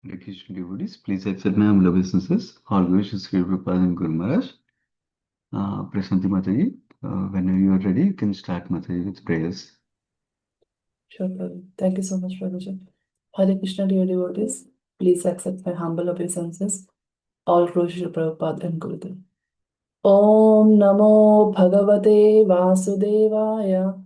Hare Krishna devotees, please accept my humble obeisances. All glories to Sri Prabhupada and Guru Maharaj. Prasanti Mataji, whenever you are ready, you can start Mataji with prayers. Sure, Prabhu. Thank you so much, Prabhuji. Hare Krishna, dear devotees. Please accept my humble obeisances. All glories to Prabhupada and Gurudev. Om Namo Bhagavate Vasudevaya.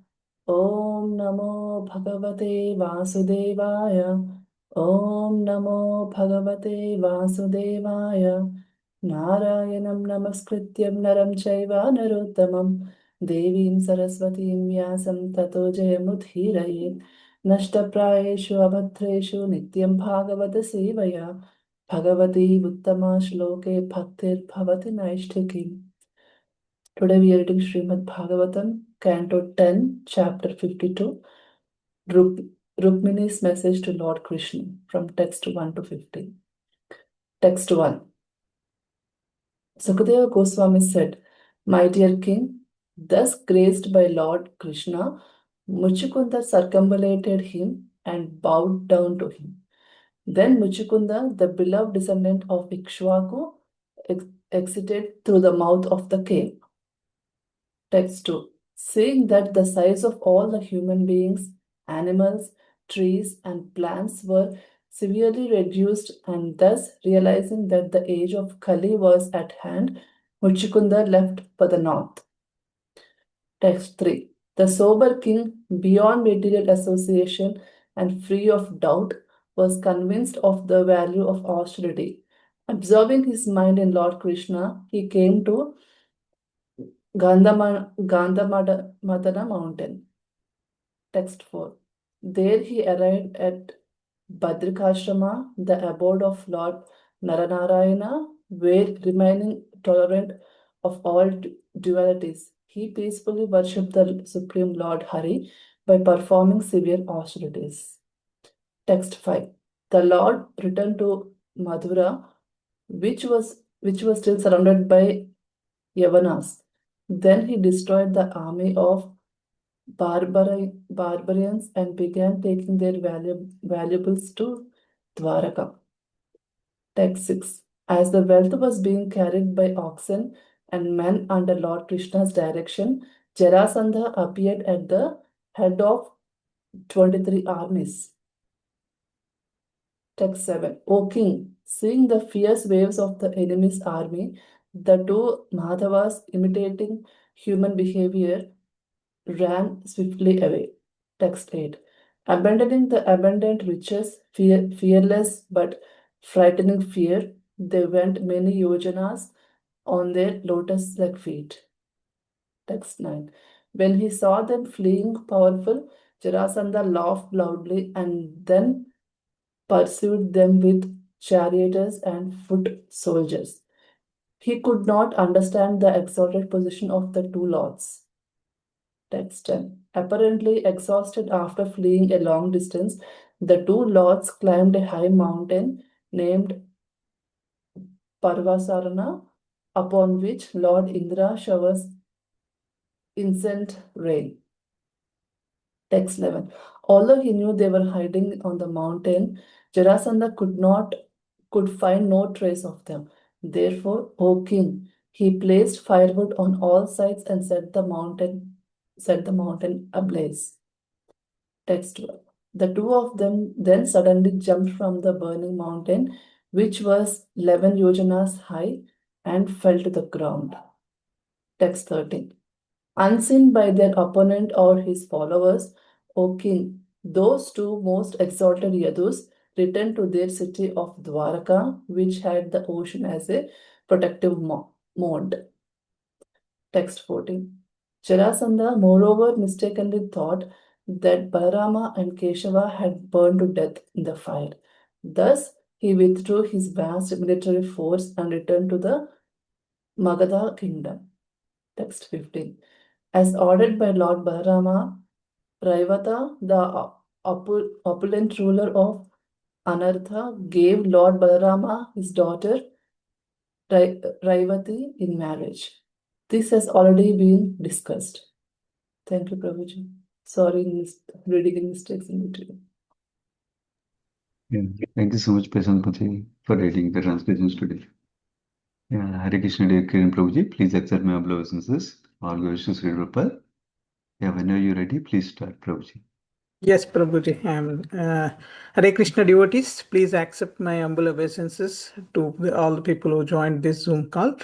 Om Namo Bhagavate Vasudevaya. Om Namo Bhagavate Vasudevaya. Narayanam Namaskrityam Naram Chaiva Narottamam Devim Saraswatim Vyasam Tato Jayamudhirayet Nashtaprayeshu Abhatreshu Nityam Bhagavata Sevaya Bhagavati Uttama Shloke Bhaktir Bhavati Naishtaki. Today we are reading Srimad Bhagavatam, Canto 10, Chapter 52, Rukmini's Message to Lord Krishna, from text 1 to 15. Text 1. Sukadeva Goswami said, My dear king, thus graced by Lord Krishna, Muchukunda circumambulated him and bowed down to him. Then Muchukunda, the beloved descendant of Ikshvaku, exited through the mouth of the cave. Text 2. Seeing that the size of all the human beings, animals, trees, and plants were severely reduced, and thus realizing that the age of Kali was at hand, Muchukunda left for the north. Text 3. The sober king, beyond material association and free of doubt, was convinced of the value of austerity. Absorbing his mind in Lord Krishna, he came to Gandhamadana mountain. Text 4. There he arrived at Badrikashrama, the abode of Lord Naranarayana, where remaining tolerant of all dualities, he peacefully worshipped the Supreme Lord Hari by performing severe austerities. Text 5. The Lord returned to Madhura, which was still surrounded by Yavanas. Then he destroyed the army of barbarians and began taking their valuables to Dwaraka. Text 6. As the wealth was being carried by oxen and men under Lord Krishna's direction, Jarasandha appeared at the head of 23 armies. Text 7. O king, seeing the fierce waves of the enemy's army, the two Madhavas, imitating human behavior, ran swiftly away. Text 8. Abandoning the abundant riches, fearless but frightening fear, they went many yojanas on their lotus-like feet. Text 9. When he saw them fleeing powerful, Jarasandha laughed loudly and then pursued them with charioteers and foot soldiers. He could not understand the exalted position of the two lords. Text 10. Apparently exhausted after fleeing a long distance, the two lords climbed a high mountain named Parvasarana, upon which Lord Indra showers incessant rain. Text 11. Although he knew they were hiding on the mountain, Jarasandha could find no trace of them. Therefore, O king, he placed firewood on all sides and set the mountain ablaze. Text 12. The two of them then suddenly jumped from the burning mountain, which was 11 yojanas high, and fell to the ground. Text 13. Unseen by their opponent or his followers, O king, those two most exalted Yadus returned to their city of Dwaraka, which had the ocean as a protective moat. Text 14. Jarasandha, moreover, mistakenly thought that Balarama and Keshava had burned to death in the fire. Thus, he withdrew his vast military force and returned to the Magadha kingdom. Text 15. As ordered by Lord Balarama, Raivata, the opulent ruler of Anartha, gave Lord Balarama his daughter Raivati in marriage. This has already been discussed. Thank you, Prabhuji. Sorry, reading mistakes in between. Yeah. Thank you so much, Prashant Mataji, for reading the translations today. Yeah, Hare Krishna, dear Kiran Prabhuji, please accept my obeisances. All glories to Sri Prabhupada. Yeah, whenever you're ready, please start, Prabhuji. Yes, Prabhuji. Hare Krishna devotees, please accept my humble obeisances to all the people who joined this Zoom call.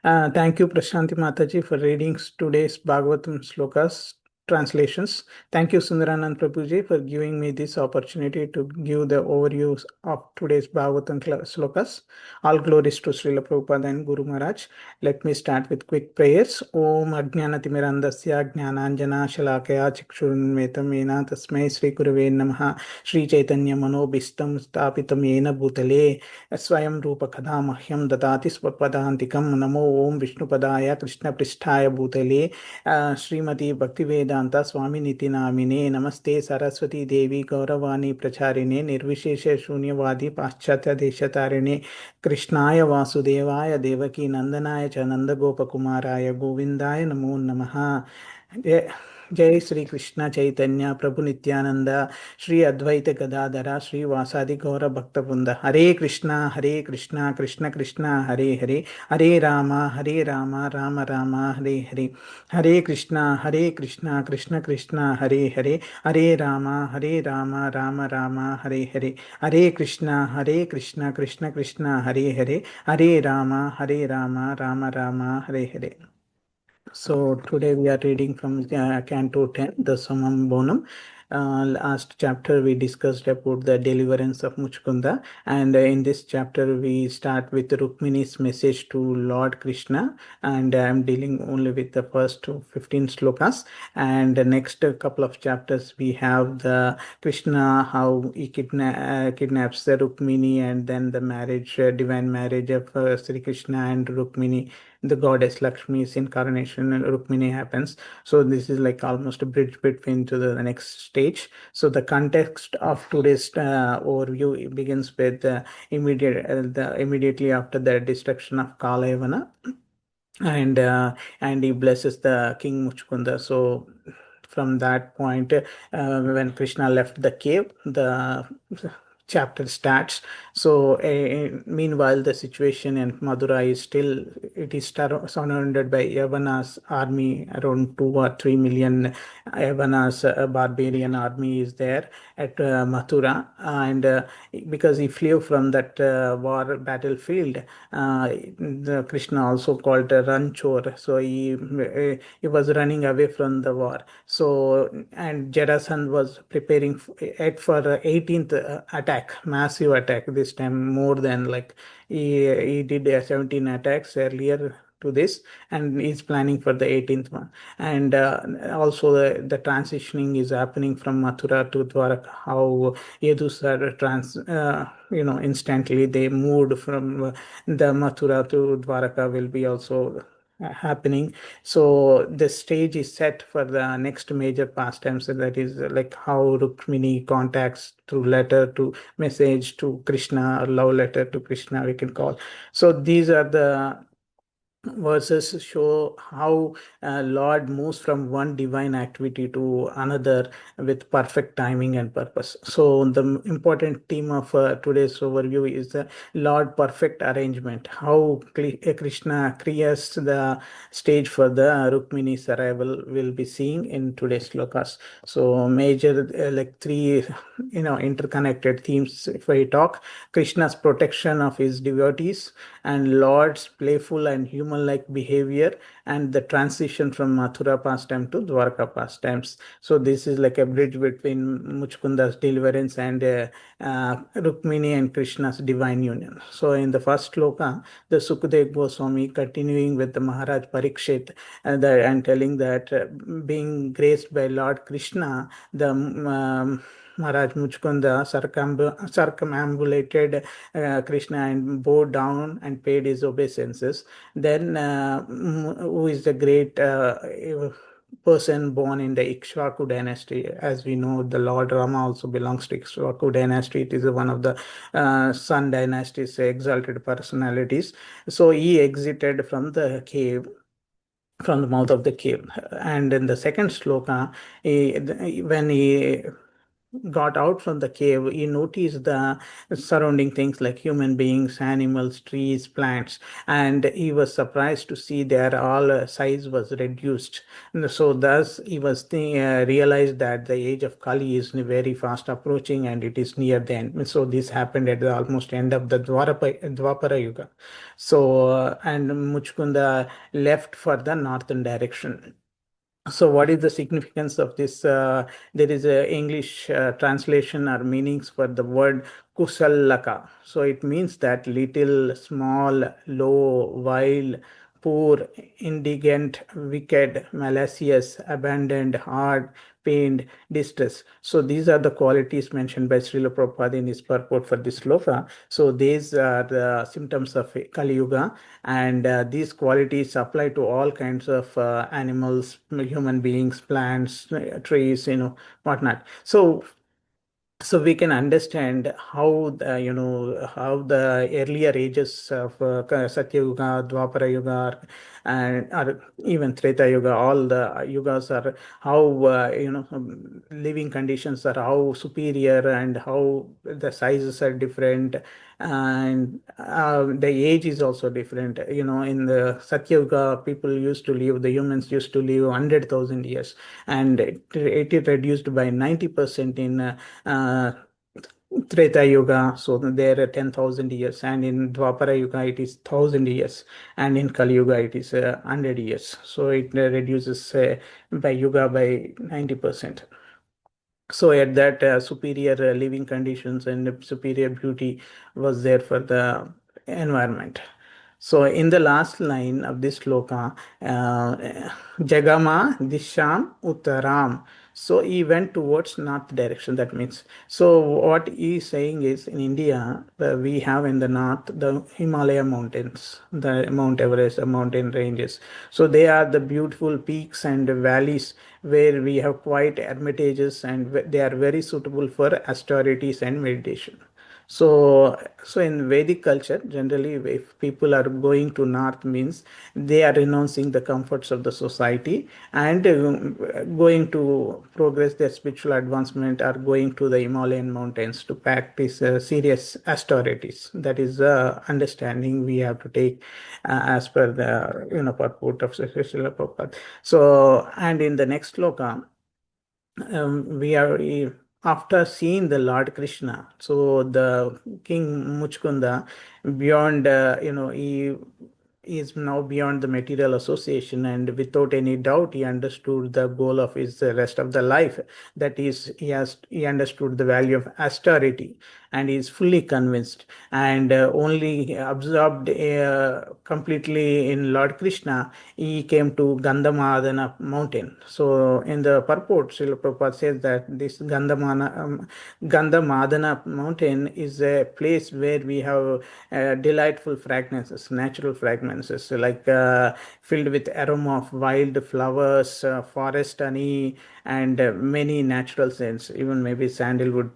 Thank you, Prashanti Mataji, for reading today's Bhagavatam slokas translations. Thank you, Sundaranand Prabhuji, for giving me this opportunity to give the overview of today's Bhagavatam slokas. All glories to Srila Prabhupada and Guru Maharaj. Let me start with quick prayers. Om Ajnanatimirandasya Jnananjana Shalakaya Chikshurunmetam Yena Tasmai Sri Gurave Namaha Sri Chaitanya Manobhistam Stapitam Yena Bhutale Swayam Rupa Kada Mahyam Datati Swapadantikam Namo Om Vishnupadaya Krishna Pristhaya Bhutale Srimati Bhaktivedanta Swami Niti Namine Namaste Saraswati Devi Gauravani Pracharine Nirvishesha Shunyavadi Paschatya Deshatarine कृष्णाय वासुदेवाय देवकी नंदनाय च नंदगोपकुमाराय गोविंदाय नमो नमः जय जय श्री कृष्ण चैतन्य प्रभु नित्यानंद श्री अद्वैत गदाधर श्री वासादि गौर भक्तवृंद हरे कृष्णा कृष्ण कृष्ण हरे हरे हरे राम राम राम हरे हरे हरे कृष्णा कृष्ण कृष्ण हरे हरे राम राम हरे हरे कृष्णा कृष्ण कृष्ण हरे Ram Ram Hare Hare. So today we are reading from Canto 10, the Samam Bonam. Last chapter we discussed about the deliverance of Muchkunda, and in this chapter we start with Rukmini's message to Lord Krishna, and I am dealing only with the first 15 slokas. And the next couple of chapters we have the Krishna, how he kidnaps the Rukmini, and then the marriage, divine marriage of Sri Krishna and Rukmini, the goddess Lakshmi's incarnation and Rukmini happens. So this is like almost a bridge between to the next stage. So the context of today's overview begins with immediately after the destruction of Kalayavana, and he blesses the king Muchkunda. So from that point, when Krishna left the cave, the chapter starts. So meanwhile, the situation in Madura is still, it is surrounded by Yavana's army. Around 2 or 3 million Yavana's barbarian army is there at Mathura, and because he flew from that war battlefield, the Krishna also called a Ranchor. So he was running away from the war. So, and Jarasandh was preparing for 18th attack, massive attack. This time more than like he did 17 attacks earlier to this, and he's planning for the 18th one. And also the transitioning is happening from Mathura to Dwaraka, how Yadus are instantly they moved from the Mathura to Dwaraka will be also happening. So the stage is set for the next major pastimes, and that is like how Rukmini contacts through letter to message to Krishna, or love letter to Krishna we can call. So these are the verses show how Lord moves from one divine activity to another with perfect timing and purpose. So the important theme of today's overview is the Lord perfect arrangement, how Krishna creates the stage for the Rukmini's arrival will be seeing in today's slokas. So major like three interconnected themes if I talk: Krishna's protection of his devotees, and Lord's playful and human-like behavior, and the transition from Mathura pastime to Dwarka pastimes. So this is like a bridge between Muchkunda's deliverance and Rukmini and Krishna's divine union. So in the first sloka, the Sukadev Goswami continuing with the Maharaj Parikshit and telling that being graced by Lord Krishna, the Maharaj Muchkunda circumambulated Krishna and bowed down and paid his obeisances. Then, who is the great person born in the Ikshvaku dynasty? As we know, the Lord Rama also belongs to Ikshvaku dynasty. It is one of the Sun dynasty's exalted personalities. So he exited from the cave, from the mouth of the cave. And in the second sloka, when he got out from the cave, he noticed the surrounding things like human beings, animals, trees, plants, and he was surprised to see their all size was reduced. And so thus he was realized that the age of Kali is very fast approaching and it is near the end. So this happened at the almost end of the Dwapara Yuga. So and Muchkunda left for the northern direction. So what is the significance of this? There is a English translation or meanings for the word kusallaka. So it means that little, small, low, vile, poor, indigent, wicked, malicious, abandoned, hard, pained, distress. So these are the qualities mentioned by Srila Prabhupada in his purport for this sloka. So these are the symptoms of Kali Yuga, and these qualities apply to all kinds of animals, human beings, plants, trees, whatnot. So we can understand how how the earlier ages of Satya Yuga, Dwapara Yuga, and or even Treta Yuga, all the yugas are how living conditions are how superior and how the sizes are different, and the age is also different. In the Satya Yuga, people used to live, the humans used to live 100,000 years, and it is reduced by 90% in uh, Treta Yuga, so there are 10,000 years, and in Dwapara Yuga it is 1,000 years, and in Kali Yuga it is 100 years. So it reduces by Yuga by 90%. So at that superior living conditions and superior beauty was there for the environment. So in the last line of this sloka, Jagama Disham Uttaram. So he went towards north direction. That means, so what he is saying is, in India, we have in the north the Himalaya mountains, the Mount Everest, the mountain ranges. So they are the beautiful peaks and valleys where we have quite hermitages, and they are very suitable for austerities and meditation. So in Vedic culture, generally, if people are going to north, means they are renouncing the comforts of the society and going to progress their spiritual advancement, or going to the Himalayan mountains to practice serious austerities. That is the understanding we have to take as per the purport of Srila Prabhupada. So, and in the next sloka, we are after seeing the Lord Krishna. So the King Muchkunda, beyond he is now beyond the material association, and without any doubt he understood the goal of his rest of the life. That is, he understood the value of austerity, and he is fully convinced, and only absorbed completely in Lord Krishna, he came to Gandhamadana mountain. So in the purport, Srila Prabhupada says that this Gandhamadana mountain is a place where we have delightful fragrances, natural fragrances, like filled with aroma of wild flowers, forest honey, and many natural scents. Even maybe sandalwood,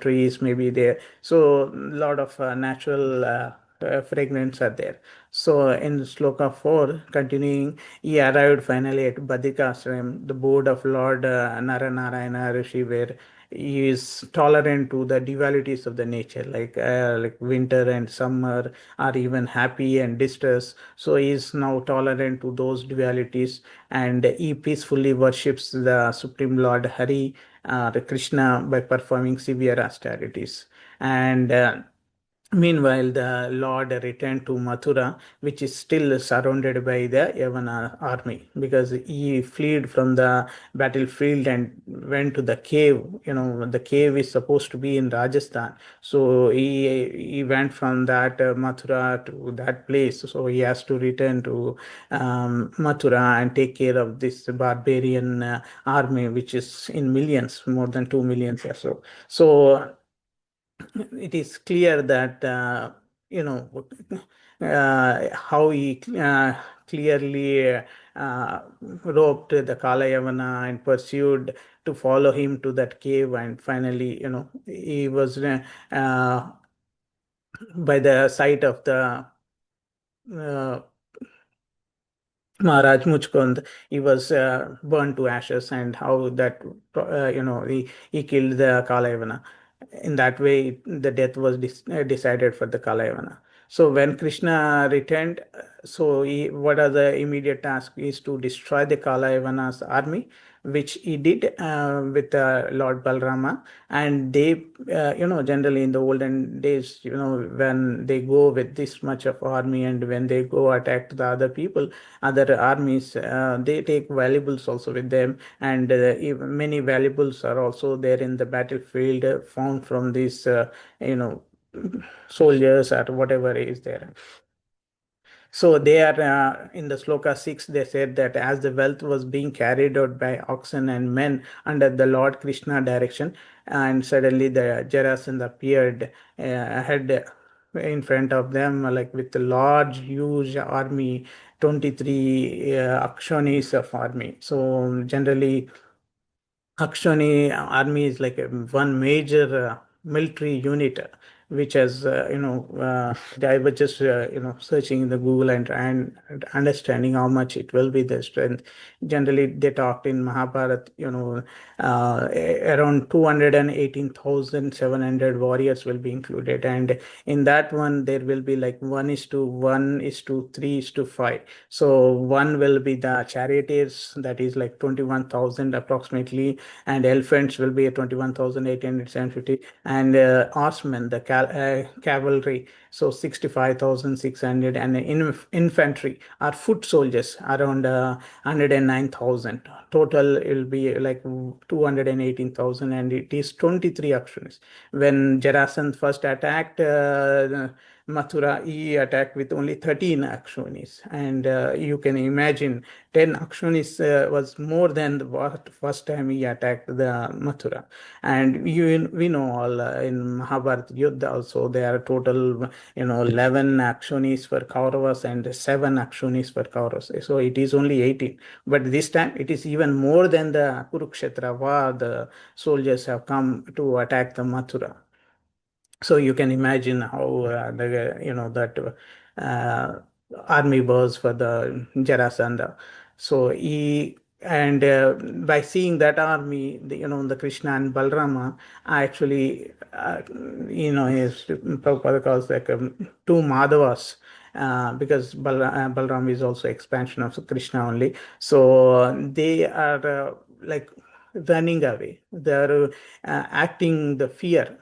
trees may be there. So a lot of natural fragrance are there. So in Sloka 4, continuing, he arrived finally at Badikashram, the board of Lord Naranarayana Rishi, where he is tolerant to the dualities of the nature, like winter and summer, or even happy and distress. So he is now tolerant to those dualities, and he peacefully worships the Supreme Lord Hari, the Krishna, by performing severe austerities. And meanwhile, the Lord returned to Mathura, which is still surrounded by the Yavana army, because he fled from the battlefield and went to the cave. The cave is supposed to be in Rajasthan. So he went from that Mathura to that place. So he has to return to Mathura and take care of this barbarian army, which is in millions, more than 2 millions or so. So it is clear that how he clearly roped the Kalayavana and pursued to follow him to that cave, and finally, he was by the sight of the uh, Maharaj Muchkund, he was burned to ashes, and how that he killed the Kalayavana. In that way, the death was decided for the Kalayavana. So when Krishna returned, what are the immediate task is to destroy the Kalayavana's army, which he did with Lord Balrama. And they, generally in the olden days, when they go with this much of army and when they go attack the other people, other armies, they take valuables also with them, and many valuables are also there in the battlefield, found from these you know soldiers or whatever is there. So they are in the sloka 6, they said that as the wealth was being carried out by oxen and men under the Lord Krishna direction, and suddenly the Jarasandha appeared ahead in front of them, like with a large, huge army, 23 Akshonis of army. So generally, Akshoni army is like one major military unit, which has, I was just, searching in the Google and understanding how much it will be the strength. Generally, they talked in Mahabharata, around 218,700 warriors will be included. And in that one, there will be like 1:1:3:5. So one will be the charioteers, that is like 21,000 approximately, and elephants will be at 21,850, and horsemen, the cavalry, so 65,600, and infantry or foot soldiers around 109,000. Total it will be like 218,000, and it is 23 actions. When Jarasandh first attacked Mathura, he attacked with only 13 Akshonis, and you can imagine 10 Akshonis was more than the first time he attacked the Mathura. And we know all in Mahabharata Yuddha also there are total 11 Akshonis for Kauravas and 7 Akshonis for Kauravas. So it is only 18. But this time it is even more than the Kurukshetra war. The soldiers have come to attack the Mathura. So you can imagine how that uh, army was for the Jarasandha. So he and by seeing that army, the Krishna and Balrama actually, his Prabhupada calls like two Madhavas. Because Balram is also expansion of Krishna only, so they are like running away. They are acting the fearing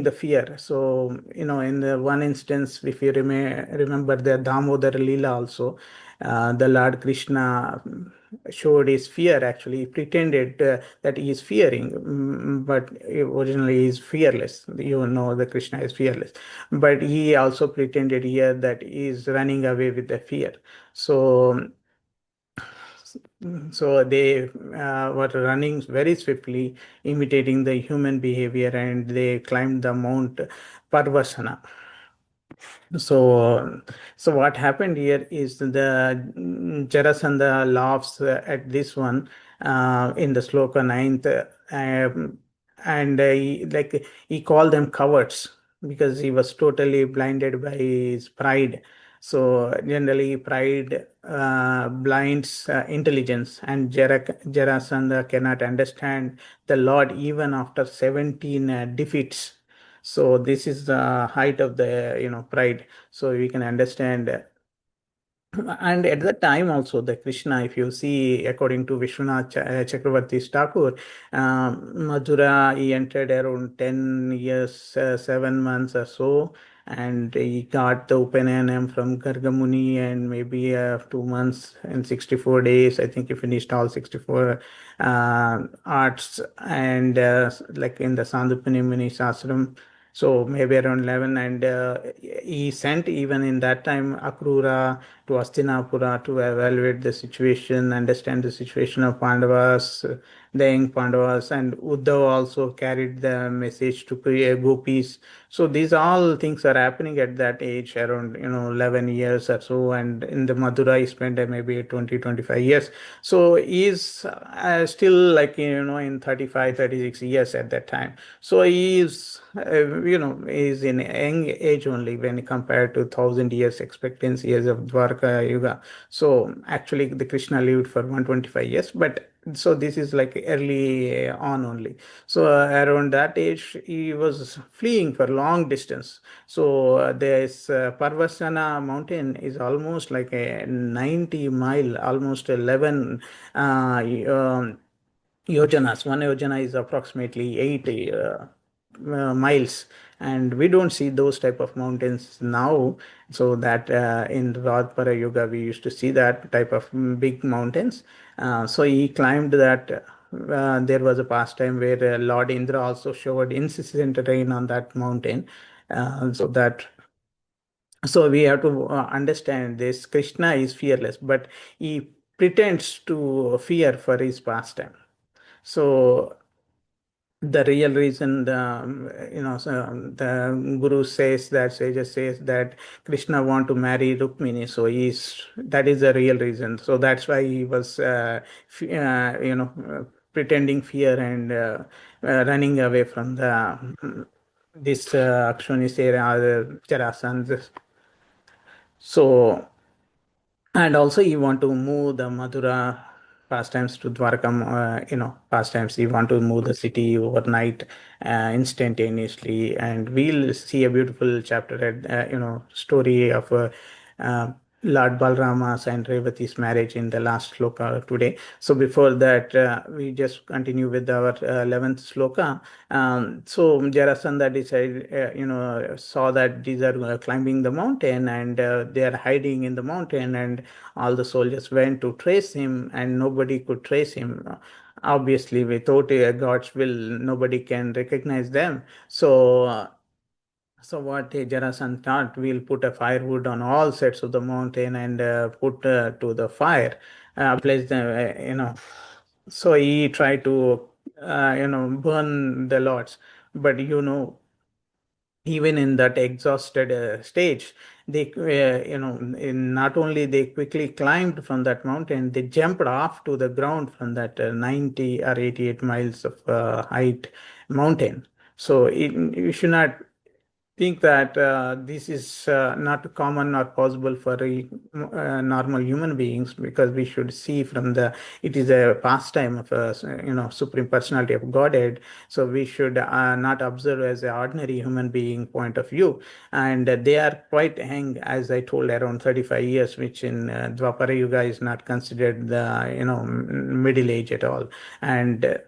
the fear. So, in the one instance, if you remember the Damodar Leela also, the Lord Krishna showed his fear. Actually, he pretended that he is fearing, but originally he is fearless. You know, the Krishna is fearless, but he also pretended here that he is running away with the fear. So they were running very swiftly, imitating the human behavior, and they climbed the Mount Parvasana. So what happened here is the Jarasandha laughs at this one in the sloka 9th, and he called them cowards because he was totally blinded by his pride. So generally, pride blinds intelligence, and Jarasandha cannot understand the Lord even after 17 defeats. So this is the height of the pride. So we can understand. And at that time also, the Krishna, if you see, according to Vishwanath Chakravarti Thakur, Madhura, he entered around 10 years, 7 months or so, and he got the Upanyanam from Gargamuni, and maybe 2 months and 64 days. I think he finished all 64 arts, and like in the Sandupani Muni's ashram. So maybe around 11, and he sent even in that time Akrura to Hastinapura to evaluate the situation, understand the situation of Pandavas, the young Pandavas, and Uddhav also carried the message to gopis. So these all things are happening at that age, around 11 years or so, and in the Madura he spent maybe 20-25 years. So he's still like in 35-36 years at that time. So he's in young age only when compared to 1,000 years expectancy years of Dwarka Yuga. So actually, the Krishna lived for 125 years, but so this is like early on only. So around that age, he was fleeing for long distance. So this Parvasana mountain is almost like a 90 mile, almost 11 yojanas. One yojana is approximately 80 miles, and we don't see those type of mountains now. So that in Radpara Yuga we used to see that type of big mountains. So he climbed that. There was a pastime where Lord Indra also showed incessant rain on that mountain. So we have to understand this. Krishna is fearless, but he pretends to fear for his pastime. So the real reason, the guru says that, sages says that Krishna want to marry Rukmini, so that is the real reason. So that's why he was pretending fear and running away from this Akshonis area, Jarasandh. So, and also you want to move the Madura pastimes to Dwarkam, pastimes. You want to move the city overnight, instantaneously, and we'll see a beautiful chapter at, story of uh, Lord Balrama's and Revati's marriage in the last sloka today. So before that, we just continue with our 11th sloka. So Jarasandha decided, saw that these are climbing the mountain, and they are hiding in the mountain, and all the soldiers went to trace him, and nobody could trace him. Obviously, without God's will, nobody can recognize them. So what Jarasandha thought, we'll put a firewood on all sides of the mountain and put to the fire, place them, So he tried to, burn the lords. But even in that exhausted stage, they, not only they quickly climbed from that mountain, they jumped off to the ground from that 90 or 88 miles of height mountain. So you should not think that this is not common or possible for normal human beings, because we should see from it is a pastime of a supreme personality of Godhead. So we should not observe as an ordinary human being point of view. And they are quite young, as I told, around 35 years, which in Dwapara Yuga is not considered the middle age at all. And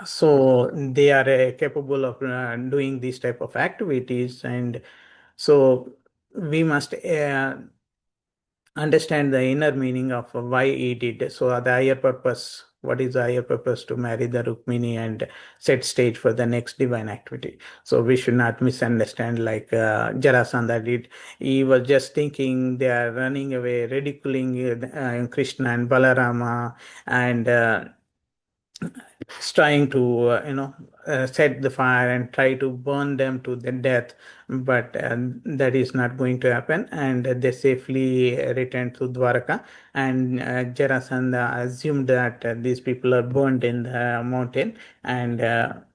so they are capable of doing these type of activities. And so we must understand the inner meaning of why he did. So the higher purpose, what is the higher purpose to marry the Rukmini and set stage for the next divine activity. So we should not misunderstand like Jarasandha did. He was just thinking they are running away, ridiculing Krishna and Balarama, and trying to set the fire and try to burn them to the death. But that is not going to happen, and they safely returned to Dwaraka. And Jarasandha assumed that these people are burned in the mountain, and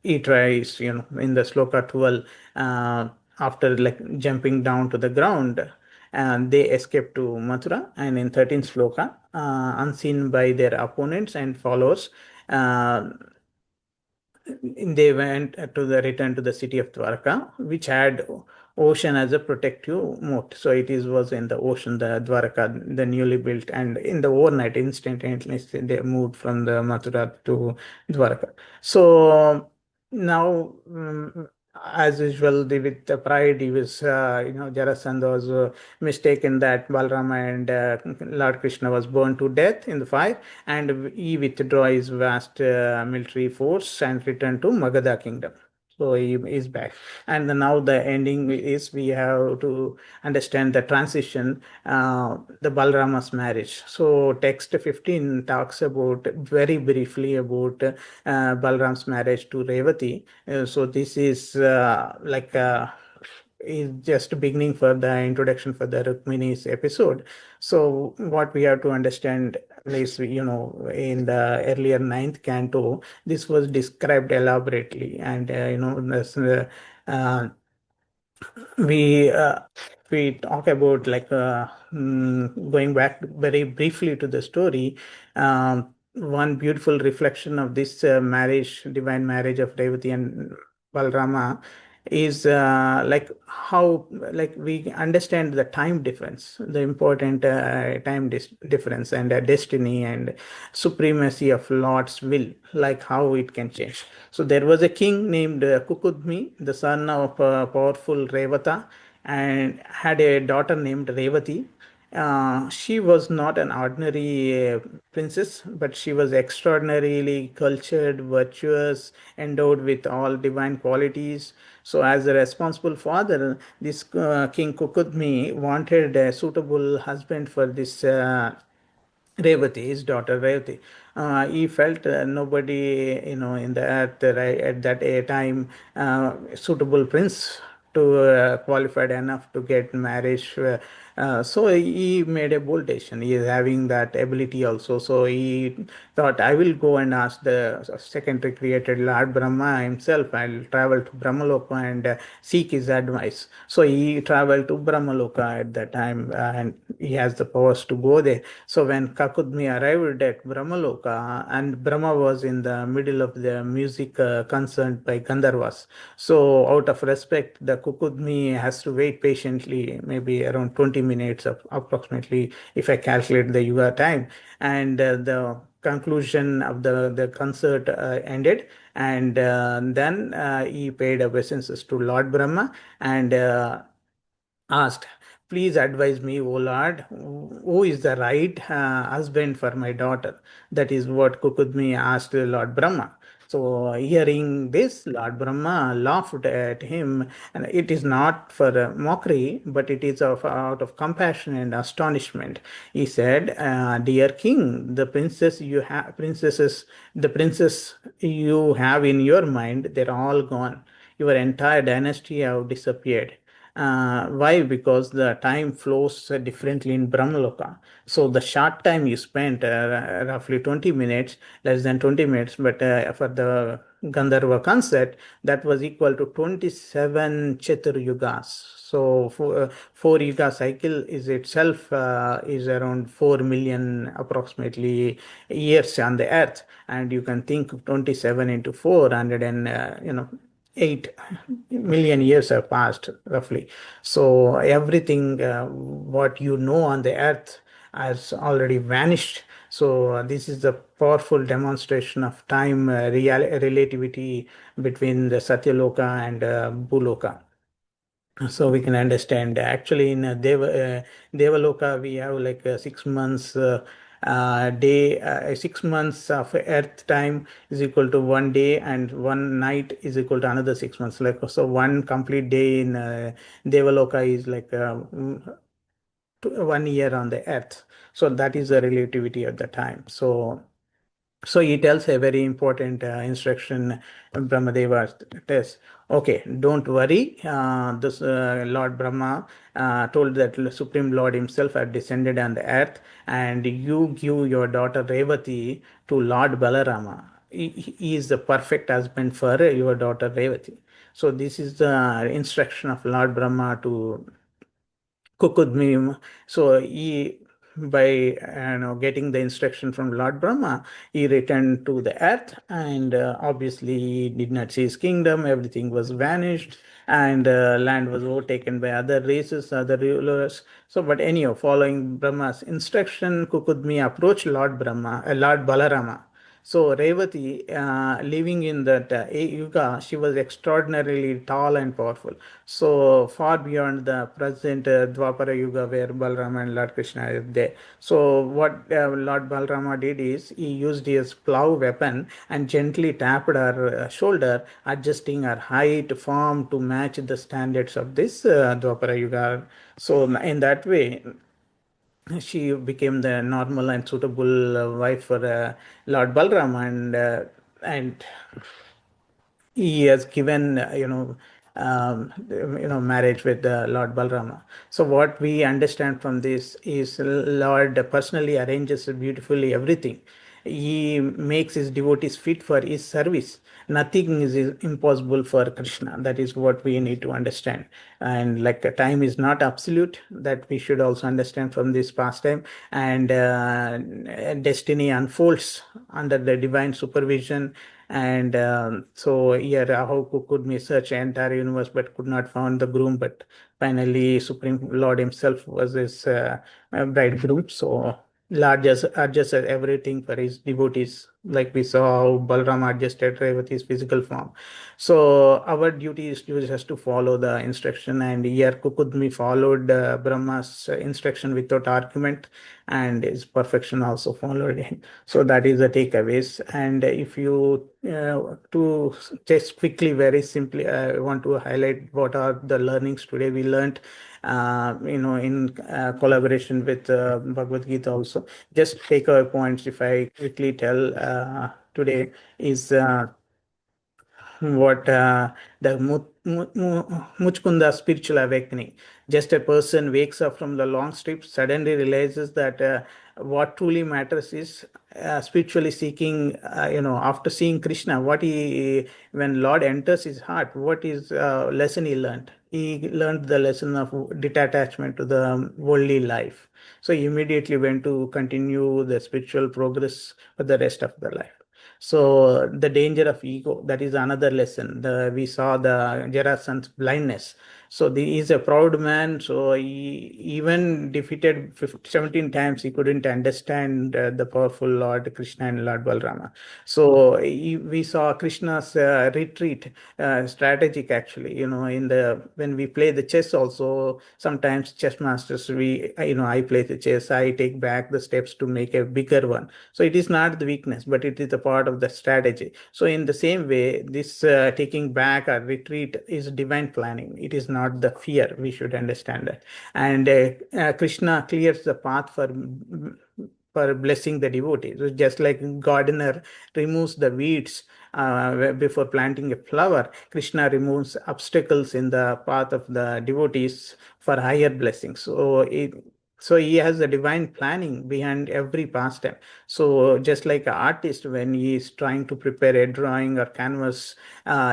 he tries, in the sloka 12, after like jumping down to the ground, and they escape to Mathura. And in 13th sloka, unseen by their opponents and followers, uh, they went to the return to the city of Dwarka, which had ocean as a protective moat. So it was in the ocean, the Dwarka, the newly built, and in the overnight, instantaneously they moved from the Mathura to Dwarka. So now, as usual, with the pride, he was, Jarasandha was mistaken that Balrama and Lord Krishna was burned to death in the fire, and he withdrew his vast military force and returned to Magadha kingdom. So he is back. And then now the ending is we have to understand the transition, the Balrama's marriage. So text 15 talks about very briefly about Balram's marriage to Revati. So this is is just beginning for the introduction for the Rukmini's episode. So what we have to understand is, in the earlier ninth canto, this was described elaborately, and uh, we uh, we talk about going back very briefly to the story. One beautiful reflection of this marriage, divine marriage of Revati and Balrama, is like how, like, we understand the time difference, the important difference, and destiny and supremacy of Lord's will, like how it can change. So there was a king named Kukudmi, the son of powerful Revata, and had a daughter named Revati. She was not an ordinary princess, but she was extraordinarily cultured, virtuous, endowed with all divine qualities. So, as a responsible father, this King Kukudmi wanted a suitable husband for this Revati, his daughter Revati. He felt nobody, in the earth right, at that time, suitable prince to qualified enough to get marriage. So he made a bold decision. He is having that ability also. So he thought, I will go and ask the secondary created Lord Brahma himself. I'll travel to Brahmaloka and seek his advice. So he traveled to Brahmaloka at that time, and he has the powers to go there. So when Kakudmi arrived at Brahmaloka, and Brahma was in the middle of the music concerned by Gandharvas. So out of respect, the Kukudmi has to wait patiently, maybe around 20 minutes of approximately, if I calculate the Yuga time. And the conclusion of the concert ended, and then he paid obeisances to Lord Brahma and asked, please advise me, O Lord, who is the right husband for my daughter? That is what Kukudmi asked Lord Brahma. So, hearing this, Lord Brahma laughed at him, and it is not for mockery, but it is out of compassion and astonishment. He said, "Dear King, the princess you have in your mind, they're all gone. Your entire dynasty have disappeared. Why? Because the time flows differently in Brahmaloka. So the short time you spent, roughly 20 minutes, less than 20 minutes, but for the Gandharva concert, that was equal to 27 Chatur Yugas. So four yuga cycle is itself is around 4 million approximately years on the earth, and you can think of 27 into 400 and 8 million years have passed roughly. So everything what you know on the earth has already vanished. So this is the powerful demonstration of time relativity between the Satyaloka and Bhuloka. So we can understand actually in Devaloka we have like 6 months day, 6 months of earth time is equal to 1 day, and one night is equal to another 6 months. Like, so one complete day in Devaloka is like 1 year on the earth. So that is the relativity at the time. So he tells a very important instruction Brahmadeva tells, okay, don't worry. This Lord Brahma told that the Supreme Lord himself had descended on the earth, and you give your daughter Revati to Lord Balarama. He is the perfect husband for your daughter Revati. So this is the instruction of Lord Brahma to Kukudmim. So he, by getting the instruction from Lord Brahma, he returned to the earth, and obviously he did not see his kingdom. Everything was vanished, and land was overtaken by other races, other rulers. So, but anyhow, following Brahma's instruction, Kukudmi approached Lord Balarama, So Revati, living in that yuga, she was extraordinarily tall and powerful. So far beyond the present Dwapara Yuga where Balrama and Lord Krishna is there. So what Lord Balrama did is he used his plow weapon and gently tapped her shoulder, adjusting her height, form to match the standards of this Dwapara Yuga. So in that way, she became the normal and suitable wife for Lord Balram, and he has given marriage with Lord Balrama. So what we understand from this is Lord personally arranges beautifully everything. He makes his devotees fit for his service. Nothing is impossible for Krishna. That is what we need to understand. And like time is not absolute, that we should also understand from this pastime. And destiny unfolds under the divine supervision. And so here Rahu could search entire universe but could not find the groom, but finally Supreme Lord himself was his bridegroom. So Lord just adjusted everything for his devotees, like we saw how Balram adjusted Revati's physical form. So our duty is just to follow the instruction, and here Kukudmi followed Brahma's instruction without argument, and his perfection also followed him. So that is the takeaways. And if you to just quickly, very simply, I want to highlight what are the learnings today we learned. In collaboration with Bhagavad Gita also. Just take our points. If I quickly tell today is what the Muchkunda spiritual awakening. Just a person wakes up from the long sleep, suddenly realizes that what truly matters is spiritually seeking, after seeing Krishna, when Lord enters his heart, what is lesson he learned? He learned the lesson of detachment to the worldly life. So he immediately went to continue the spiritual progress for the rest of the life. So the danger of ego, that is another lesson. We saw the Jarasandha's blindness. So he is a proud man. So he even defeated 17 times. He couldn't understand the powerful Lord Krishna and Lord Balrama. So we saw Krishna's retreat strategic actually. When we play the chess also, sometimes chess masters, I play the chess. I take back the steps to make a bigger one. So it is not the weakness, but it is a part of the strategy. So in the same way, this taking back or retreat is divine planning. It is not the fear. We should understand that. And Krishna clears the path for blessing the devotee. So just like gardener removes the weeds before planting a flower, Krishna removes obstacles in the path of the devotees for higher blessings. So he has a divine planning behind every pastime. So just like an artist, when he is trying to prepare a drawing or canvas,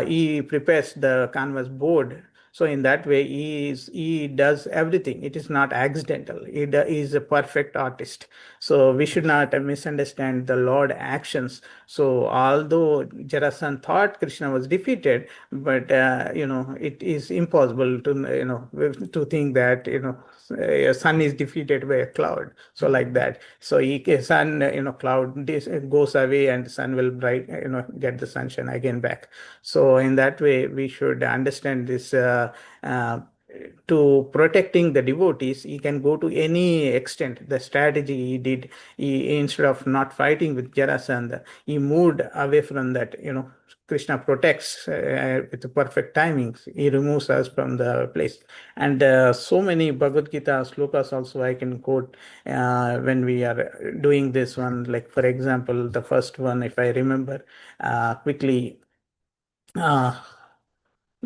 he prepares the canvas board. So in that way, he does everything. It is not accidental. He is a perfect artist. So we should not misunderstand the Lord actions. So although Jarasandha thought Krishna was defeated, but it is impossible to think that a sun is defeated by a cloud. So like that. So sun, cloud goes away and the sun will get the sunshine again back. So in that way, we should understand this. To protecting the devotees, he can go to any extent. The strategy he did, instead of not fighting with Jarasandha, he moved away from that. Krishna protects with the perfect timings. He removes us from the place. And so many Bhagavad Gita slokas also I can quote when we are doing this one. Like, for example, the first one, if I remember quickly,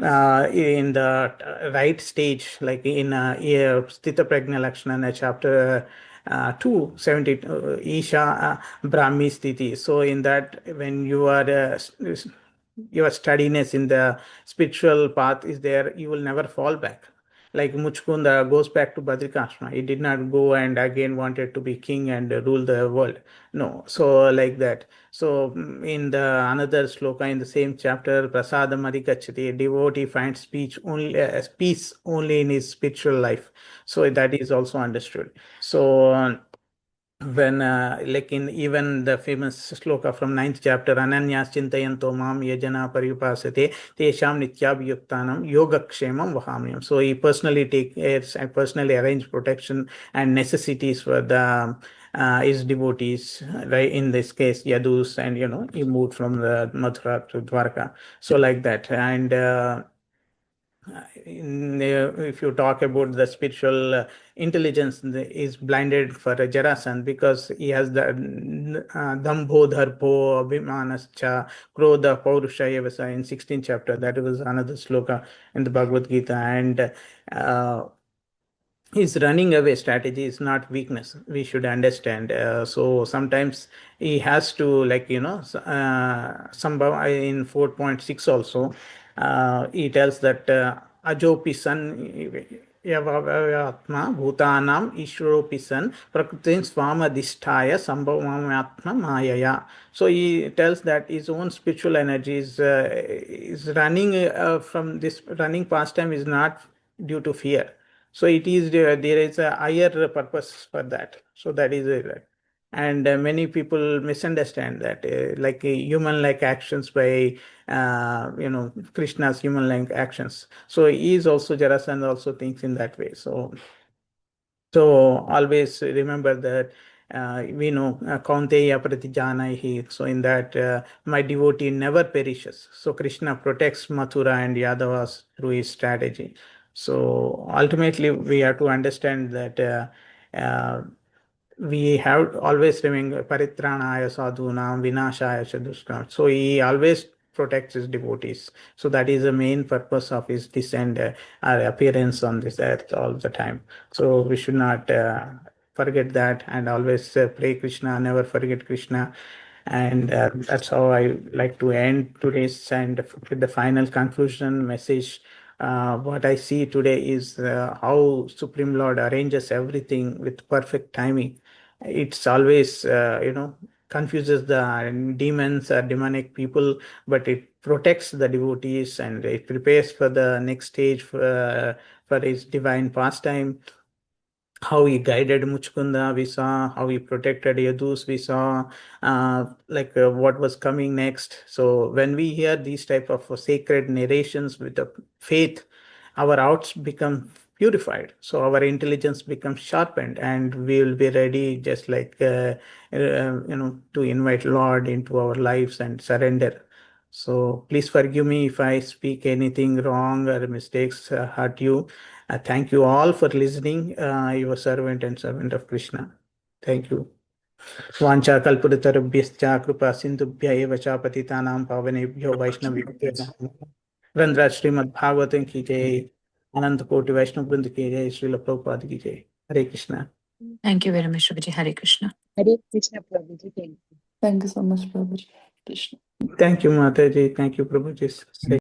uh, in the right stage, like in Sthita Prajna Lakshana, chapter 270, Isha Brahmi Sthiti. So in that, when your steadiness in the spiritual path is there, you will never fall back. Like Muchkunda goes back to Badrikashma. He did not go and again wanted to be king and rule the world. No, so like that. So in the another sloka in the same chapter, Prasadam Adhikachati, a devotee finds peace only in his spiritual life. So that is also understood. So when like in even the famous sloka from 9th chapter, Ananyas Chintayanto Mam Yajana Paripasate Tesham Nityabhyuktanam Yogakshemam Vahamyam. So he personally take cares and personally arrange protection and necessities for the his devotees, right? In this case, Yadus, and he moved from the Mathura to Dwarka. So like that. And if you talk about the spiritual intelligence, is blinded for Jarasan because he has the Dambho Dharpo Abhimanascha Krodha Paurushaya Vasa in 16th chapter. That was another sloka in the Bhagavad Gita. And his running away strategy is not weakness, we should understand. So sometimes he has to, like some in 4.6 also, he tells that ajopi san yavavatma bhutanam ishropi san prakritin swamadhisthaya sambhavamatma mayaya. So he tells that his own spiritual energy is running from this running pastime is not due to fear. So it is there is a higher purpose for that. So that is it. And many people misunderstand that, like human-like actions by Krishna's human-like actions. So he is also Jarasandha also thinks in that way. So always remember that we know Kaunteya Pratijanaihi. So in that my devotee never perishes. So Krishna protects Mathura and Yadavas through his strategy. So ultimately we have to understand that we have always remember Paritranaya Sadhunam Vinashaya Chaduskam. So he always protects his devotees. So that is the main purpose of his descent or appearance on this earth all the time. So we should not forget that, and always pray Krishna, never forget Krishna. And that's how I like to end today's, and with the final conclusion message. What I see today is how Supreme Lord arranges everything with perfect timing. It's always, confuses the demons or demonic people, but it protects the devotees and it prepares for the next stage for his divine pastime. How he guided Muchkunda, we saw. How he protected Yadus, we saw. What was coming next. So when we hear these type of sacred narrations with the faith, our hearts become purified. So our intelligence becomes sharpened, and we will be ready, just like to invite Lord into our lives and surrender. So please forgive me if I speak anything wrong or mistakes hurt you. Thank you all for listening. Your servant and servant of Krishna. Thank you. वाञ्छा कल्पतरुभ्यश्च कृपा सिन्धुभ्य एव च पतितानां पावनेभ्यो वैष्णवेभ्यो नमः। रंध्रा श्रीमद् भागवतम की जय, अनंत कोटि वैष्णव वृंद की जय, श्रील प्रभुपाद की जय। हरे Krishna. Thank you very much, Prabhuji. Hare Krishna. Hare Krishna, Prabhuji. Thank you. Thank you so much, Prabhuji. Krishna. Thank you, Mataji. Thank you, Prabhuji.